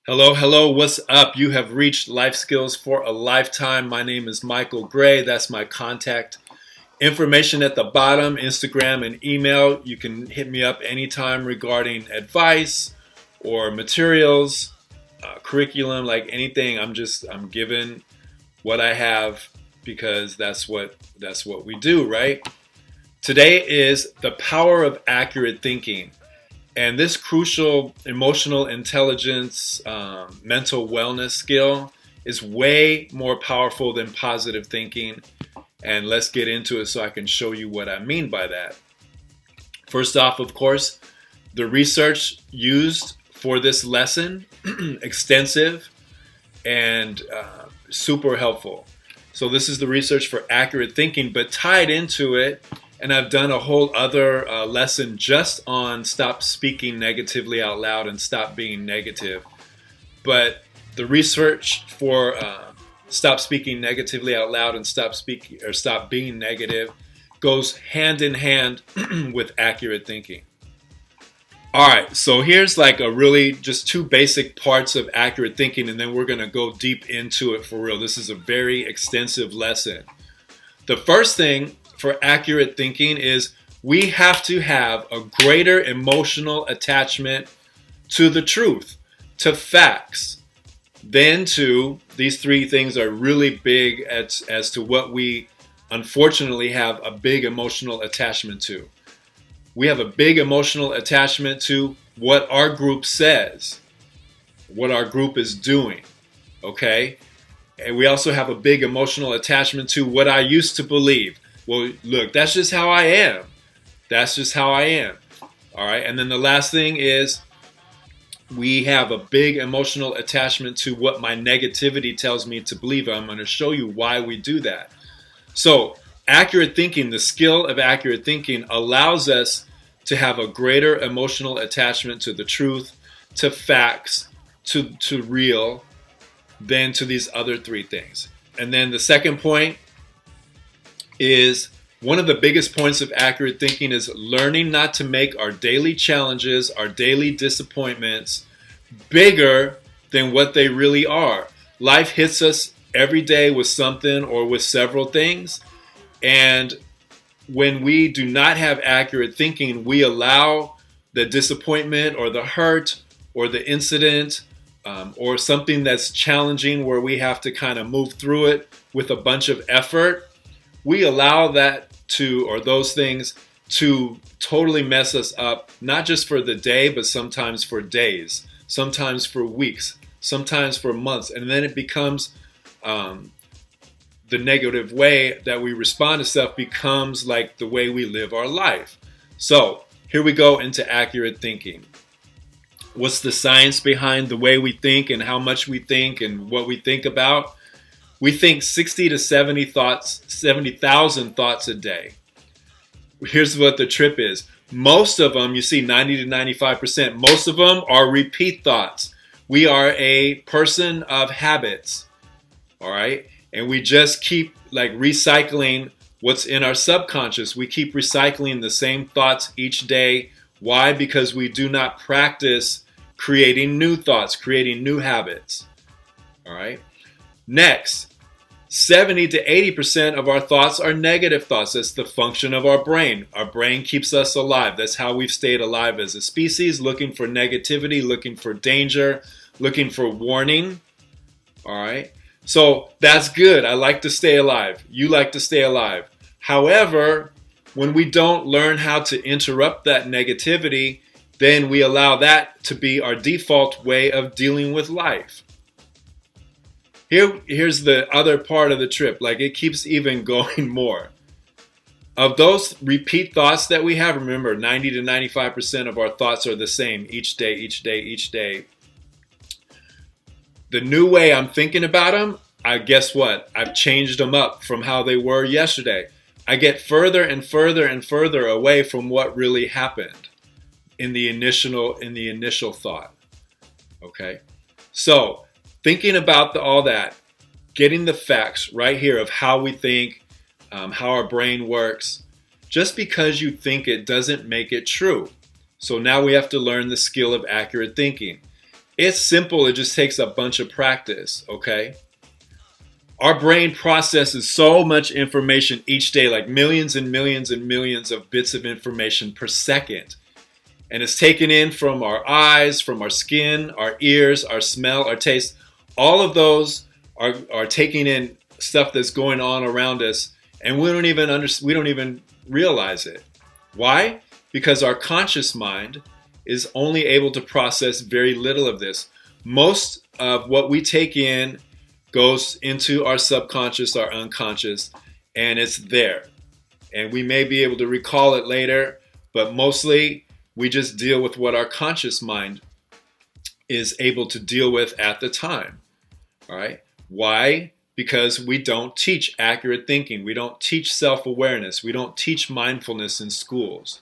Hello, hello, what's up? You have reached Life Skills for a Lifetime. My name is Michael Gray. That's my contact information at the bottom, Instagram and email. You can hit me up anytime regarding advice or materials, curriculum, like anything. I'm giving what I have because that's what we do, right? Today is the power of accurate thinking. And this crucial emotional intelligence, mental wellness skill is way more powerful than positive thinking. And let's get into it so I can show you what I mean by that. First off, of course, the research used for this lesson, extensive and super helpful. So this is the research for accurate thinking, but tied into it, and I've done a whole other lesson just on stop speaking negatively out loud and stop being negative. But the research for stop speaking negatively out loud and stop being negative goes hand in hand with accurate thinking. All right, so here's like a really just two basic parts of accurate thinking, and then we're going to go deep into it for real. This is a very extensive lesson. The first thing for accurate thinking is we have to have a greater emotional attachment to the truth, to facts, than to these three things are really big as to what we unfortunately have a big emotional attachment to. We have a big emotional attachment to what our group says, what our group is doing, okay? And we also have a big emotional attachment to what I used to believe. Well, look, that's just how I am. That's just how I am. All right. And then the last thing is we have a big emotional attachment to what my negativity tells me to believe. I'm going to show you why we do that. So accurate thinking, the skill of accurate thinking allows us to have a greater emotional attachment to the truth, to facts, to real, than to these other three things. And then the second point is one of the biggest points of accurate thinking is learning not to make our daily challenges, our daily disappointments bigger than what they really are. Life hits us every day with something or with several things. And when we do not have accurate thinking, we allow the disappointment or the hurt or the incident or something that's challenging where we have to kind of move through it with a bunch of effort. We allow that or those things to totally mess us up, not just for the day, but sometimes for days, sometimes for weeks, sometimes for months. And then it becomes the negative way that we respond to stuff becomes like the way we live our life. So here we go into accurate thinking. What's the science behind the way we think and how much we think and what we think about? We think 60 to 70,000 thoughts a day. Here's what the trip is. Most of them, you see 90 to 95%, most of them are repeat thoughts. We are a person of habits, all right? And we just keep like recycling what's in our subconscious. We keep recycling the same thoughts each day. Why? Because we do not practice creating new thoughts, creating new habits, all right? Next, 70 to 80% of our thoughts are negative thoughts. That's the function of our brain. Our brain keeps us alive. That's how we've stayed alive as a species, looking for negativity, looking for danger, looking for warning. All right. So that's good. I like to stay alive. You like to stay alive. However, when we don't learn how to interrupt that negativity, then we allow that to be our default way of dealing with life. Here's the other part of the trip. Like it keeps even going more. Of those repeat thoughts that we have, remember 90 to 95% of our thoughts are the same each day, each day, each day. The new way I'm thinking about them, guess what? I've changed them up from how they were yesterday. I get further and further and further away from what really happened in the initial thought. Okay? So, thinking about all that, getting the facts right here of how we think, how our brain works. Just because you think it doesn't make it true. So now we have to learn the skill of accurate thinking. It's simple. It just takes a bunch of practice, okay? Our brain processes so much information each day, like millions and millions and millions of bits of information per second. And it's taken in from our eyes, from our skin, our ears, our smell, our taste. All of those are taking in stuff that's going on around us, and we don't even realize it. Why? Because our conscious mind is only able to process very little of this. Most of what we take in goes into our subconscious, our unconscious, and it's there. And we may be able to recall it later, but mostly we just deal with what our conscious mind is able to deal with at the time. All right? Why? Because we don't teach accurate thinking. We don't teach self-awareness. We don't teach mindfulness in schools.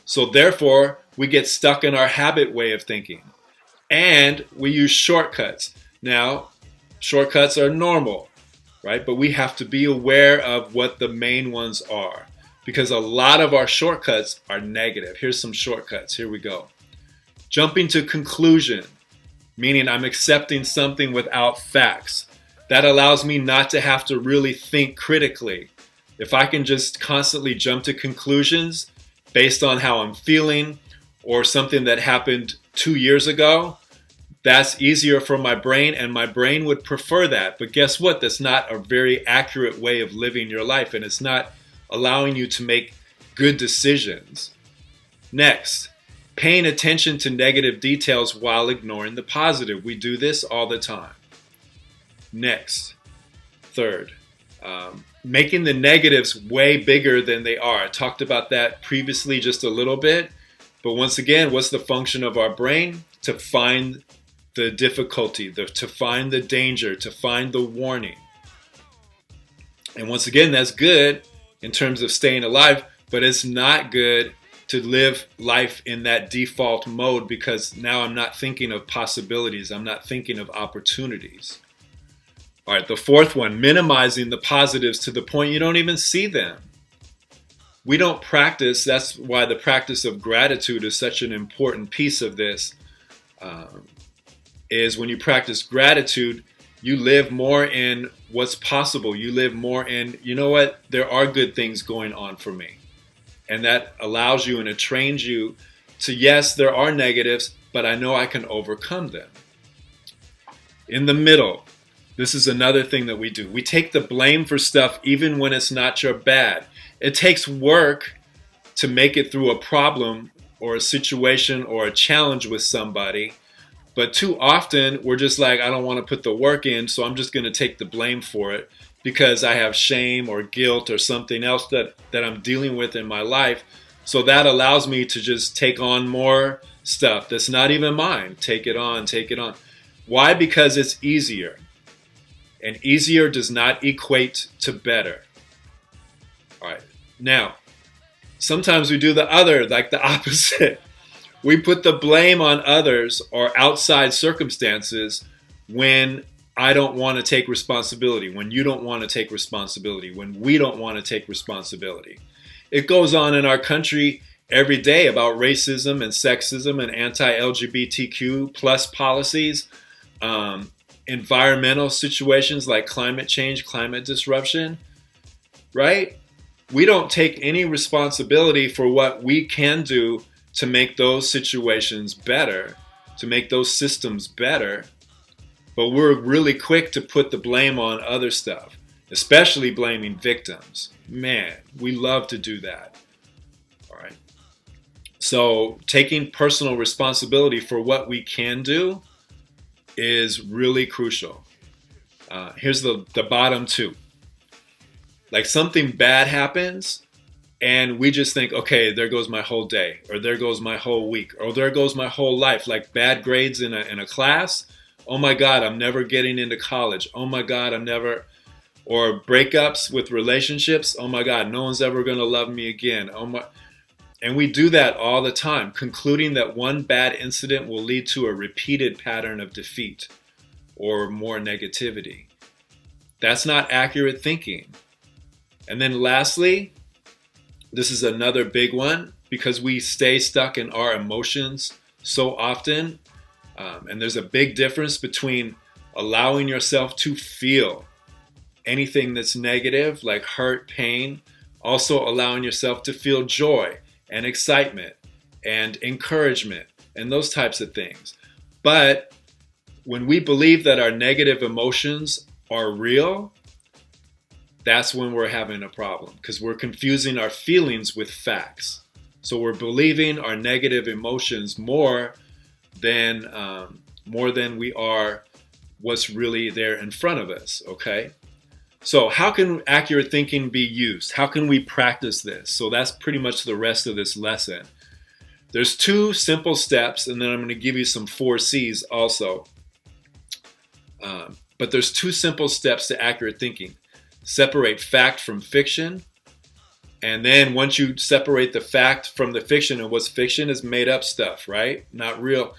So therefore, we get stuck in our habit way of thinking. And we use shortcuts. Now, shortcuts are normal, right? But we have to be aware of what the main ones are, because a lot of our shortcuts are negative. Here's some shortcuts. Here we go. Jumping to conclusion, meaning I'm accepting something without facts. That allows me not to have to really think critically. If I can just constantly jump to conclusions based on how I'm feeling or something that happened 2 years ago, that's easier for my brain, and my brain would prefer that. But guess what? That's not a very accurate way of living your life, and it's not allowing you to make good decisions. Next, paying attention to negative details while ignoring the positive. We do this all the time. Next, third, making the negatives way bigger than they are. I talked about that previously just a little bit, but once again, what's the function of our brain? To find the difficulty, to find the danger, to find the warning. And once again, that's good in terms of staying alive, but it's not good to live life in that default mode, because now I'm not thinking of possibilities. I'm not thinking of opportunities. All right, the fourth one, minimizing the positives to the point you don't even see them. We don't practice, that's why the practice of gratitude is such an important piece of this, is when you practice gratitude, you live more in what's possible. You live more in, you know what, there are good things going on for me. And that allows you and it trains you to, yes, there are negatives, but I know I can overcome them. In the middle, this is another thing that we do. We take the blame for stuff even when it's not your bad. It takes work to make it through a problem or a situation or a challenge with somebody. But too often, we're just like, I don't want to put the work in, so I'm just going to take the blame for it because I have shame or guilt or something else that I'm dealing with in my life. So that allows me to just take on more stuff that's not even mine. Take it on, take it on. Why? Because it's easier. And easier does not equate to better. All right. Now, sometimes we do the other, like the opposite. We put the blame on others or outside circumstances when I don't want to take responsibility, when you don't want to take responsibility, when we don't want to take responsibility. It goes on in our country every day about racism and sexism and anti-LGBTQ plus policies, environmental situations like climate change, climate disruption, right? We don't take any responsibility for what we can do to make those situations better, to make those systems better. But we're really quick to put the blame on other stuff, especially blaming victims. Man, we love to do that. All right. So taking personal responsibility for what we can do is really crucial. Here's the bottom two. Like something bad happens and we just think, okay, there goes my whole day, or there goes my whole week, or there goes my whole life. Like bad grades in a class. Oh my God, I'm never getting into college. Oh my God, I'm never, or breakups with relationships. Oh my God, no one's ever going to love me again. Oh my. And we do that all the time, concluding that one bad incident will lead to a repeated pattern of defeat or more negativity. That's not accurate thinking. And then lastly, this is another big one, because we stay stuck in our emotions so often. And there's a big difference between allowing yourself to feel anything that's negative, like hurt, pain, also allowing yourself to feel joy and excitement and encouragement and those types of things. But when we believe that our negative emotions are real, that's when we're having a problem, because we're confusing our feelings with facts. So we're believing our negative emotions more than we are what's really there in front of us, okay? So how can accurate thinking be used? How can we practice this? So that's pretty much the rest of this lesson. There's 2 simple steps, and then I'm going to give you some 4 C's also. But there's 2 simple steps to accurate thinking. Separate fact from fiction. And then once you separate the fact from the fiction, and what's fiction is made up stuff, right? Not real.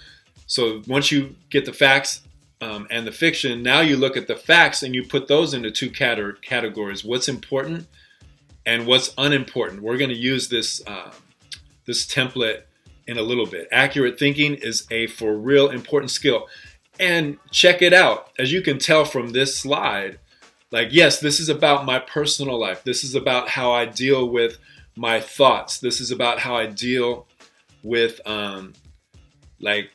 So once you get the facts and the fiction, now you look at the facts and you put those into 2 categories. What's important and what's unimportant. We're going to use this template in a little bit. Accurate thinking is a for real important skill. And check it out. As you can tell from this slide, like, yes, this is about my personal life. This is about how I deal with my thoughts. This is about how I deal with like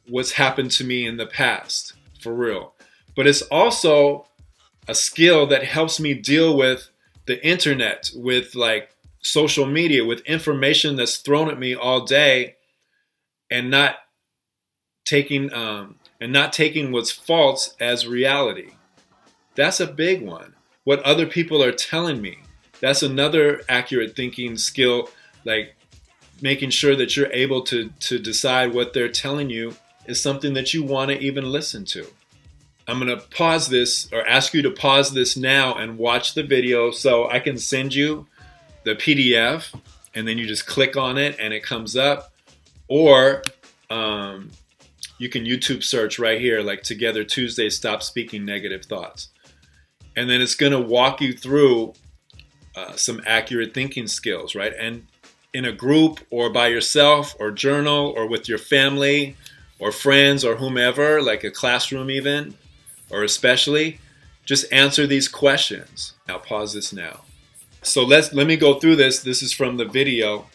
what's happened to me in the past, for real. But it's also a skill that helps me deal with the internet, with like social media, with information that's thrown at me all day, and not taking what's false as reality. That's a big one. What other people are telling me. That's another accurate thinking skill, like making sure that you're able to decide what they're telling you is something that you want to even listen to. I'm going to pause this, or ask you to pause this now and watch the video so I can send you the PDF, and then you just click on it and it comes up. Or you can YouTube search right here, like Together Tuesday, Stop Speaking Negative Thoughts. And then it's going to walk you through some accurate thinking skills, right? And in a group or by yourself or journal or with your family or friends or whomever, like a classroom even, or especially, just answer these questions. Now pause this now. So let me go through this. This is from the video.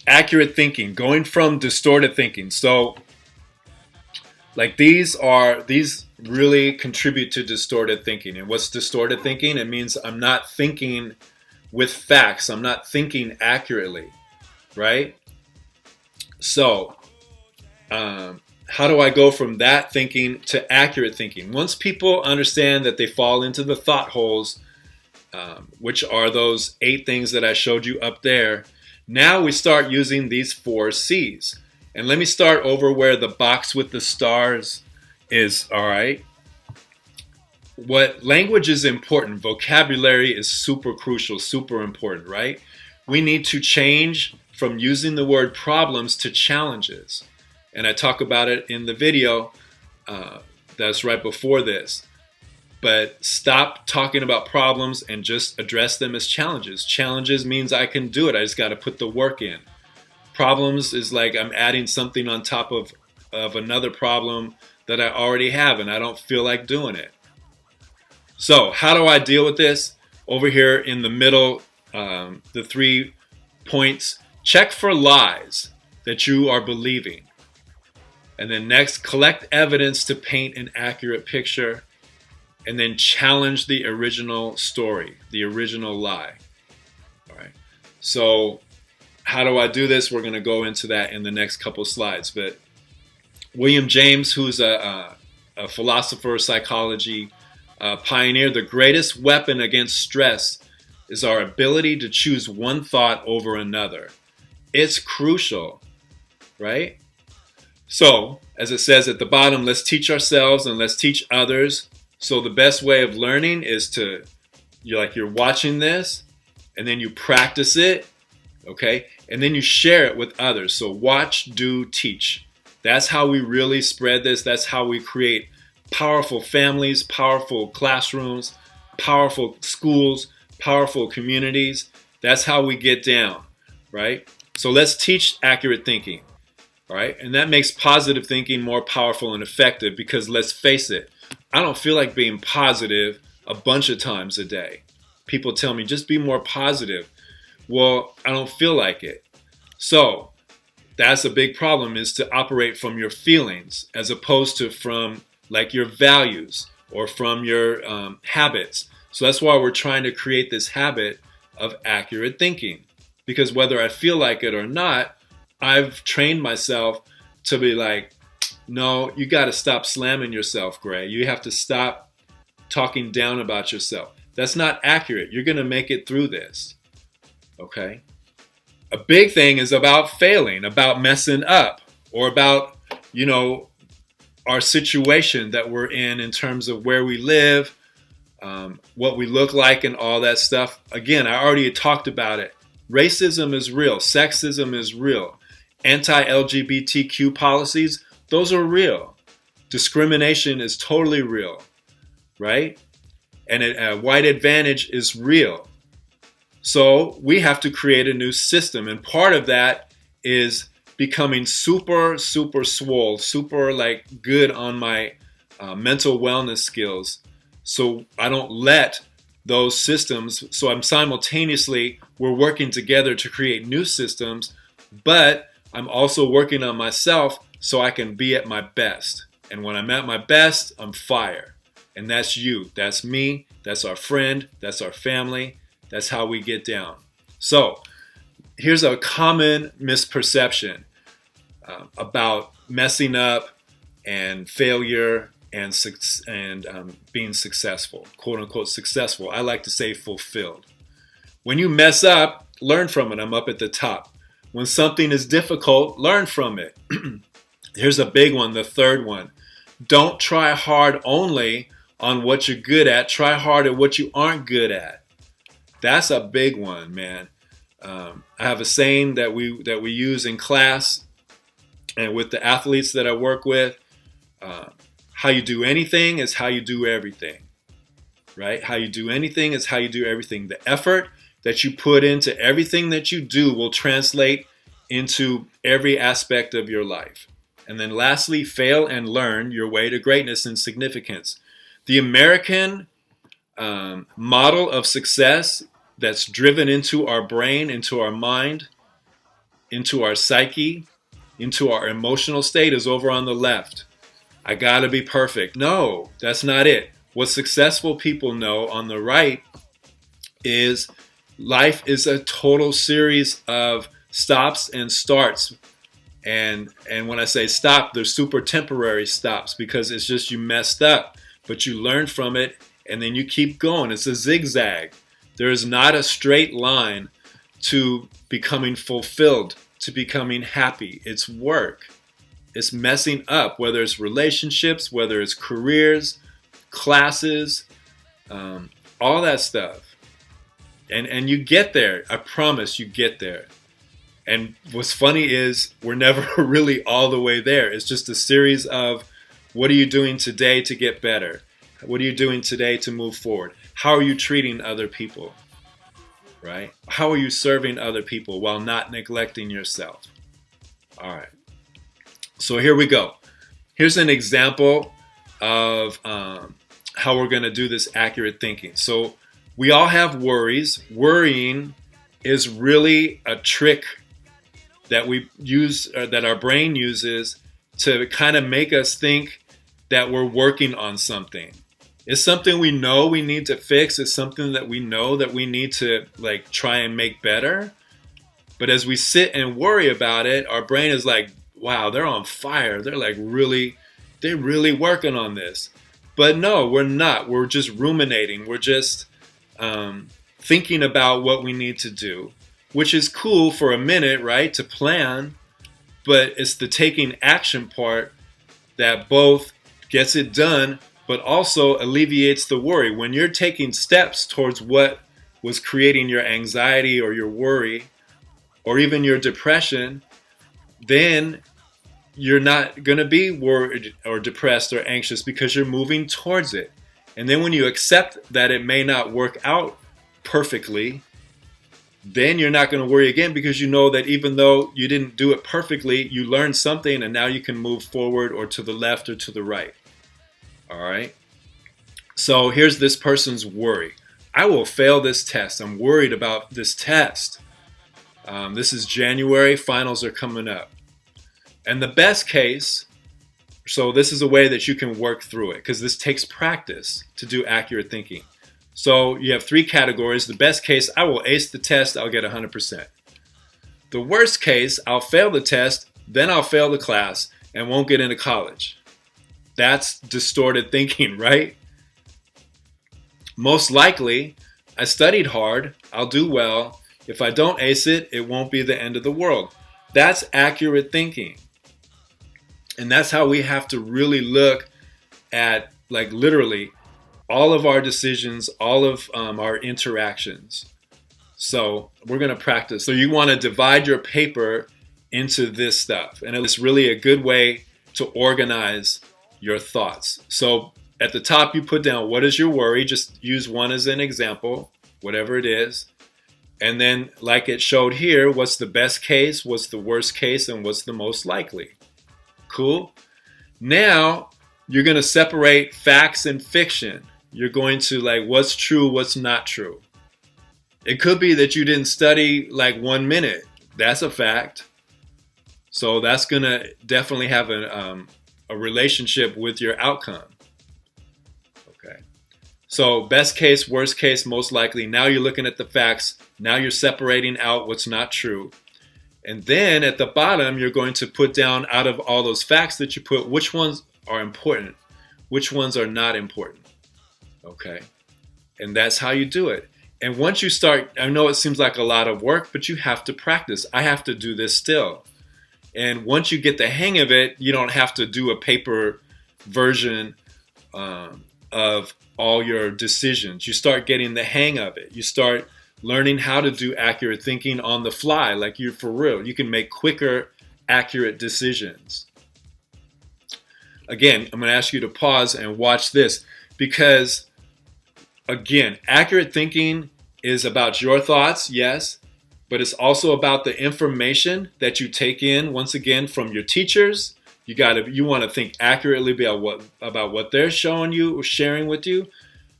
Accurate thinking, going from distorted thinking. So like these really contribute to distorted thinking. And what's distorted thinking? It means I'm not thinking with facts. I'm not thinking accurately, right? So how do I go from that thinking to accurate thinking? Once people understand that they fall into the thought holes, which are those 8 things that I showed you up there, now we start using these 4 C's. And let me start over where the box with the stars is, all right? What language is important, vocabulary is super crucial, super important, right? We need to change from using the word problems to challenges. And I talk about it in the video that's right before this. But stop talking about problems and just address them as challenges. Challenges means I can do it. I just got to put the work in. Problems is like I'm adding something on top of another problem that I already have, and I don't feel like doing it. So how do I deal with this? Over here in the middle, the 3 points, check for lies that you are believing. And then next, collect evidence to paint an accurate picture. And then challenge the original story, the original lie. All right. So how do I do this? We're going to go into that in the next couple slides. But William James, who's a philosopher, psychology pioneer, the greatest weapon against stress is our ability to choose one thought over another. It's crucial, right? So, as it says at the bottom, let's teach ourselves and let's teach others. So the best way of learning is you're watching this and then you practice it, okay? And then you share it with others. So watch, do, teach. That's how we really spread this. That's how we create powerful families, powerful classrooms, powerful schools, powerful communities. That's how we get down, right? So let's teach accurate thinking. All right. And that makes positive thinking more powerful and effective because let's face it, I don't feel like being positive a bunch of times a day. People tell me just be more positive. Well, I don't feel like it. So that's a big problem, is to operate from your feelings as opposed to from like your values or from your habits. So that's why we're trying to create this habit of accurate thinking, because whether I feel like it or not, I've trained myself to be like, no, you got to stop slamming yourself, Gray. You have to stop talking down about yourself. That's not accurate. You're going to make it through this. Okay? A big thing is about failing, about messing up, or about, our situation that we're in terms of where we live, what we look like, and all that stuff. Again, I already talked about it. Racism is real. Sexism is real. Anti-LGBTQ policies, those are real. Discrimination is totally real, right? And white advantage is real. So we have to create a new system. And part of that is becoming super, super swole, super like good on my mental wellness skills. So I don't let those systems, so I'm simultaneously, we're working together to create new systems, but I'm also working on myself so I can be at my best. And when I'm at my best, I'm fire. And that's you, that's me, that's our friend, that's our family, that's how we get down. So here's a common misperception about messing up and failure and being successful, quote unquote successful. I like to say fulfilled. When you mess up, learn from it. I'm up at the top. When something is difficult, learn from it. Here's a big one, the third one. Don't try hard only on what you're good at. Try hard at what you aren't good at. That's a big one, man. I have a saying that we use in class and with the athletes that I work with. How you do anything is how you do everything, right? How you do anything is how you do everything. The effort that you put into everything that you do will translate into every aspect of your life. And then lastly, fail and learn your way to greatness and significance. The American model of success that's driven into our brain, into our mind, into our psyche, into our emotional state is over on the left. I gotta be perfect. No, that's not it. What successful people know on the right is life is a total series of stops and starts. And when I say stop, they're super temporary stops because it's just you messed up, but you learn from it and then you keep going. It's a zigzag. There is not a straight line to becoming fulfilled, to becoming happy. It's work. It's messing up, whether it's relationships, whether it's careers, classes, all that stuff. And you get there. I promise you get there. And what's funny is we're never really all the way there. It's just a series of what are you doing today to get better? What are you doing today to move forward? How are you treating other people? Right? How are you serving other people while not neglecting yourself? All right. So here we go. Here's an example of how we're going to do this accurate thinking. So we all have worries. Worrying is really a trick that we use, that our brain uses to kind of make us think that we're working on something. It's something we know we need to fix. It's something that we know that we need to like try and make better. But as we sit and worry about it, our brain is like, wow, they're on fire. They're really working on this. But no, we're not. We're just ruminating. We're just thinking about what we need to do, which is cool for a minute, right? To plan. But it's the taking action part that both gets it done, but also alleviates the worry. When you're taking steps towards what was creating your anxiety or your worry, or even your depression, then you're not going to be worried or depressed or anxious because you're moving towards it. And then when you accept that it may not work out perfectly, then you're not going to worry again, because you know that even though you didn't do it perfectly, you learned something, and now you can move forward or to the left or to the right. All right. So here's this person's worry. I will fail this test. I'm worried about this test. This is January. Finals are coming up. And the best case, so this is a way that you can work through it, because this takes practice to do accurate thinking. So you have 3 categories. The best case, I will ace the test, I'll get 100%. The worst case, I'll fail the test, then I'll fail the class and won't get into college. That's distorted thinking, right? Most likely, I studied hard, I'll do well. If I don't ace it, it won't be the end of the world. That's accurate thinking. And that's how we have to really look at, like, literally all of our decisions, all of our interactions. So we're going to practice. So you want to divide your paper into this stuff. And it's really a good way to organize your thoughts. So at the top, you put down, what is your worry? Just use one as an example, whatever it is. And then, like it showed here, what's the best case, what's the worst case, and what's the most likely? Cool. Now, you're going to separate facts and fiction. You're going to, like, what's true, what's not true. It could be that you didn't study like 1 minute. That's a fact. So that's going to definitely have a relationship with your outcome. Okay. So best case, worst case, most likely. Now you're looking at the facts. Now you're separating out what's not true. And then at the bottom, you're going to put down, out of all those facts that you put, which ones are important, which ones are not important. Okay. And that's how you do it. And once you start, I know it seems like a lot of work, but you have to practice. I have to do this still. And once you get the hang of it, you don't have to do a paper version of all your decisions. You start getting the hang of it. You start learning how to do accurate thinking on the fly, like you're for real. You can make quicker, accurate decisions. Again, I'm going to ask you to pause and watch this, because again, accurate thinking is about your thoughts, yes, but it's also about the information that you take in, once again, from your teachers. You want to think accurately about what they're showing you or sharing with you.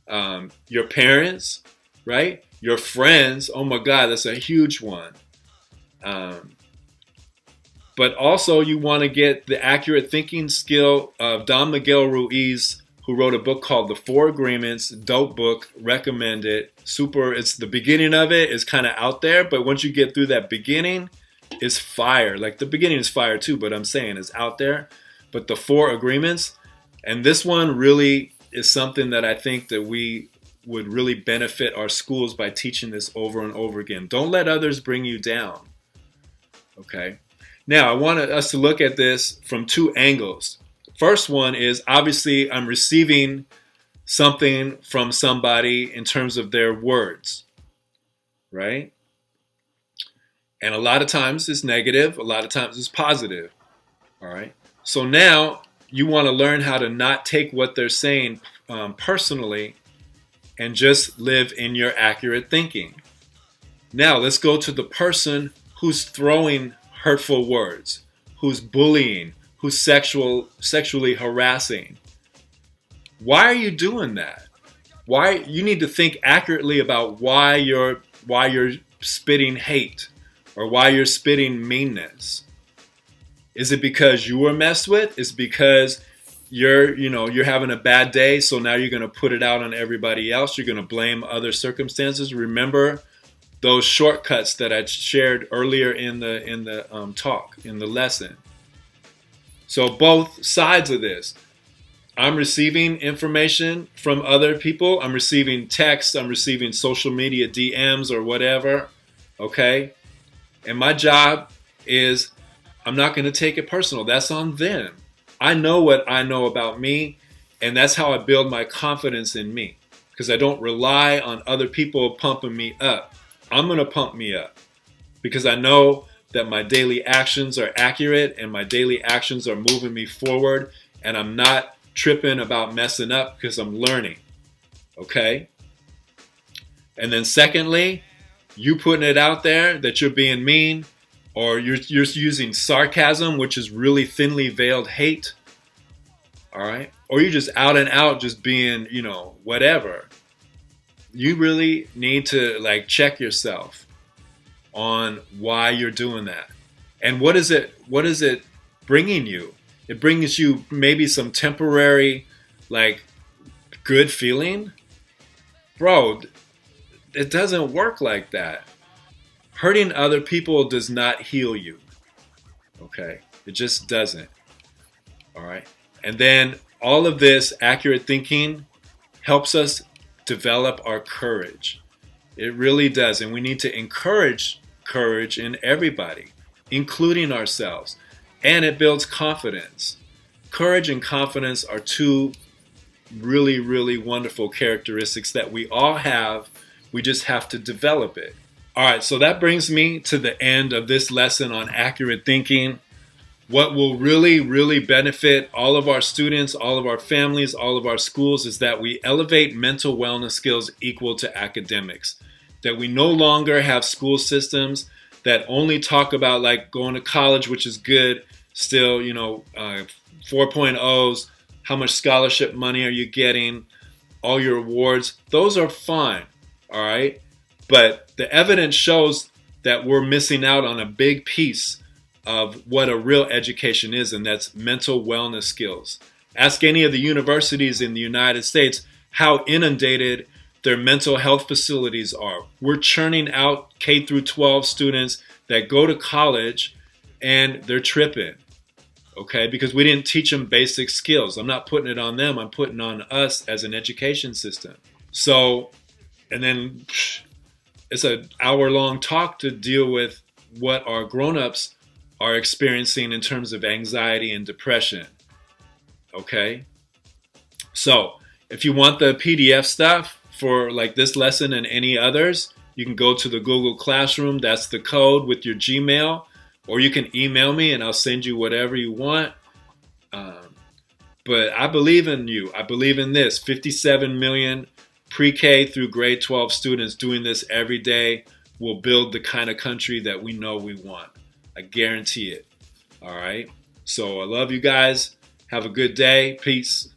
Your parents, right? Your friends. Oh my God, that's a huge one. But also you want to get the accurate thinking skill of Don Miguel Ruiz, who wrote a book called The 4 Agreements. Dope book, recommend it. Super, it's the beginning of it is kind of out there, but once you get through that beginning, it's fire. Like the beginning is fire too, but I'm saying it's out there. But the 4 Agreements, and this one really is something that I think that we would really benefit our schools by teaching this over and over again. Don't let others bring you down. Okay. Now, I wanted us to look at this from 2 angles. First one is, obviously, I'm receiving something from somebody in terms of their words, right? And a lot of times it's negative, a lot of times it's positive, all right? So now you want to learn how to not take what they're saying personally and just live in your accurate thinking. Now let's go to the person who's throwing hurtful words, who's bullying, who's sexually harassing. Why are you doing that? Why? You need to think accurately about why you're spitting hate or why you're spitting meanness. Is it because you were messed with? Is it because you're having a bad day, so now you're going to put it out on everybody else? You're going to blame other circumstances? Remember those shortcuts that I shared earlier in the talk, in the lesson. So both sides of this. I'm receiving information from other people. I'm receiving texts. I'm receiving social media DMs or whatever. Okay? And my job is, I'm not going to take it personal. That's on them. I know what I know about me, and that's how I build my confidence in me, because I don't rely on other people pumping me up. I'm going to pump me up because I know that my daily actions are accurate and my daily actions are moving me forward, and I'm not tripping about messing up because I'm learning. Okay? And then secondly, you putting it out there that you're being mean, or you're using sarcasm, which is really thinly veiled hate, all right? Or you're just out and out just being, whatever. You really need to like check yourself on why you're doing that. And what is it bringing you? It brings you maybe some temporary like good feeling. Bro, it doesn't work like that. Hurting other people does not heal you. Okay? It just doesn't. All right? And then all of this accurate thinking helps us develop our courage. It really does. And we need to encourage courage in everybody, including ourselves. And it builds confidence. Courage and confidence are two really, really wonderful characteristics that we all have. We just have to develop it. All right, so that brings me to the end of this lesson on accurate thinking. What will really, really benefit all of our students, all of our families, all of our schools is that we elevate mental wellness skills equal to academics. That we no longer have school systems that only talk about like going to college, which is good, still, 4.0s, how much scholarship money are you getting, all your awards. Those are fine, all right? But the evidence shows that we're missing out on a big piece of what a real education is, and that's mental wellness skills. Ask any of the universities in the United States how inundated their mental health facilities are. We're churning out K through 12 students that go to college and they're tripping, okay? Because we didn't teach them basic skills. I'm not putting it on them. I'm putting on us as an education system. So, and then it's an hour-long talk to deal with what our grown-ups are experiencing in terms of anxiety and depression, okay? So if you want the PDF stuff for like this lesson and any others, you can go to the Google Classroom. That's the code with your Gmail, or you can email me and I'll send you whatever you want. But I believe in you. I believe in this. 57 million pre-K through grade 12 students doing this every day will build the kind of country that we know we want. I guarantee it. All right. So I love you guys. Have a good day. Peace.